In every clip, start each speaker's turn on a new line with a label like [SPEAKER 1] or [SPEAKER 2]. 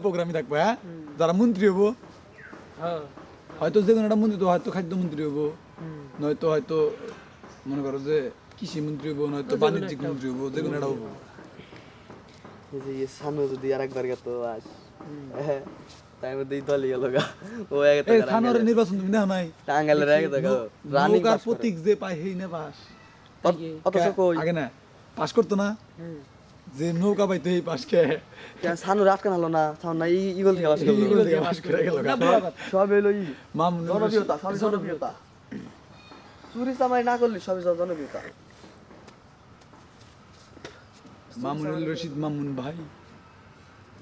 [SPEAKER 1] প্রোগ্রামে থাকবো, হ্যাঁ যারা মন্ত্রী হবো, হয়তো যে কোনো একটা মন্ত্রী তো হয়তো খাদ্যমন্ত্রী হবো, নয়তো হয়তো মনে করো যে কৃষি মন্ত্রী হবো, নয়তো বাণিজ্যিক মন্ত্রী হবো, যে কোনো একটা হবো।
[SPEAKER 2] সামনে যদি আরেকবার গেত আস তাই মধ্যে দলই গেল গা ও
[SPEAKER 1] এই সানোয়ারের নির্বাচন তুমি দেখো নাই?
[SPEAKER 2] টাঙ্গাইলের আগে তো রানিং
[SPEAKER 1] নৌকার প্রতীক যে পায় সেই না পাস
[SPEAKER 2] অথচ কই
[SPEAKER 1] আগে না পাস করতো না, যে নৌকা পাইতো এই পাস কে
[SPEAKER 2] সানুর আটকান হলো না সাউন না ইগল থেকে পাস করলো
[SPEAKER 1] ইগল থেকে পাস করে গেল
[SPEAKER 2] সব এলো
[SPEAKER 1] মামুন
[SPEAKER 2] জনপ্রিয়তা সবই জনপ্রিয়তা চুরি চামারি না করলি সবই জনপ্রিয়তা
[SPEAKER 1] মামুনুল রশিদ মামুন ভাই,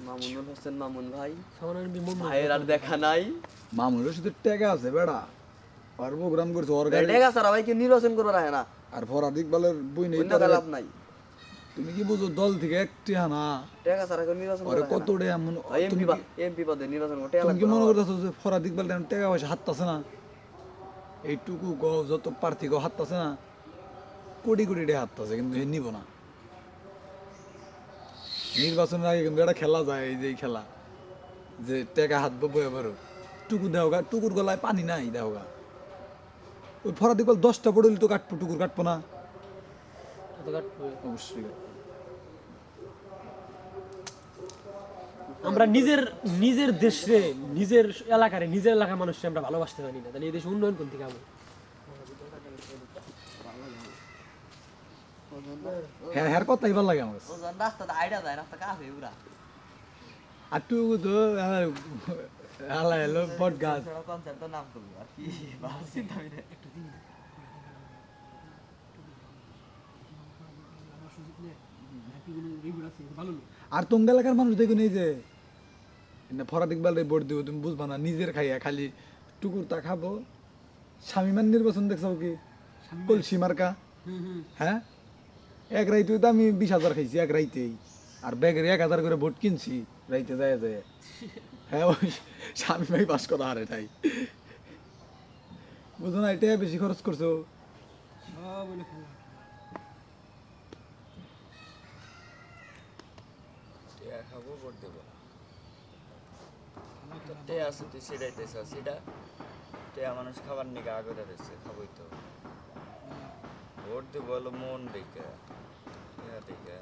[SPEAKER 2] মামুনুল হোসেন মামুন ভাই ভাইয়ের আর দেখা নাই।
[SPEAKER 1] মামুন রশিদের টাকা আছে বেড়া, আর প্রোগ্রাম করছে ওর গাড়ি
[SPEAKER 2] টাকা ছাড়া ভাই কি নির্বাচন করবে রাখে না,
[SPEAKER 1] আর ফরাদ ইকবালের বই নেই,
[SPEAKER 2] লাভ নাই।
[SPEAKER 1] তুমি কি বুঝো দল থেকে একটি হানা
[SPEAKER 2] টাকা ছাড়া কেউ নির্বাচন
[SPEAKER 1] আরে
[SPEAKER 2] করে
[SPEAKER 1] কত রে এমন
[SPEAKER 2] এমপি পদে নির্বাচন করতে
[SPEAKER 1] তুমি কি মনে করতেছো যে ফরাদ ইকবাল টাকা পয়সা হাততাছে না, এইটুকু যত প্রার্থী হাততাছে না, কোটি কোটি টাকা হাততাছে, কিন্তু সে নিব না। নির্বাচনের আগে কিন্তু একটা খেলা যায়, এই যে খেলা যে টাকা হাত বয়ে পারো টুকু দেওগা, টুকুর গলায় পানি নাই দেওগা, ওই ফরাদ ইকবাল 10টা পড়লে তো কাটবো, টুকুর কাটবো না অবশ্যই।
[SPEAKER 3] আমরা নিজের দেশে নিজের এলাকার মানুষকে আমরা ভালোবাসতে পারি না, তাহলে এই দেশ উন্নয়ন কোন থেকে হবে?
[SPEAKER 1] হ্যাঁ হ্যাঁ কথাই ভালো লাগে আমার,
[SPEAKER 2] রাস্তাতে আইডা যায় রাস্তা কাছে পুরা
[SPEAKER 1] আর টুকু তো আলা এলো বট গাছ,
[SPEAKER 2] কনসার্ট তো নাম করবো আর কি ভালো চিন্তা করে
[SPEAKER 1] আর তোমার এলাকার মানুষ দেখুন এই যে ফরাদ ইকবাল ভোট দিব, তুমি বুঝবা না, নিজের খাইয়া খালি টুকুর তা খাবো। স্বামীমান নির্বাচন দেখছো কি কলসি মার্কা, হ্যাঁ এক রাইতে তো আমি 20,000 খাইছি এক রাইতেই, আর ব্যাগের 1,000 করে ভোট কিনছি রাইতে যায় যায়, হ্যাঁ ওই স্বামী ভাই পাস করা আর এটাই বুঝো না, এটাই বেশি খরচ করছো।
[SPEAKER 4] খাবো ভোট দেবো তে আছে তুই সেটাইতেছ সেটা টেয়া মানুষ খাবার নিকে আগে রয়েছে খাবোই তো ভোট দেবো হলো মন দেখে দেখে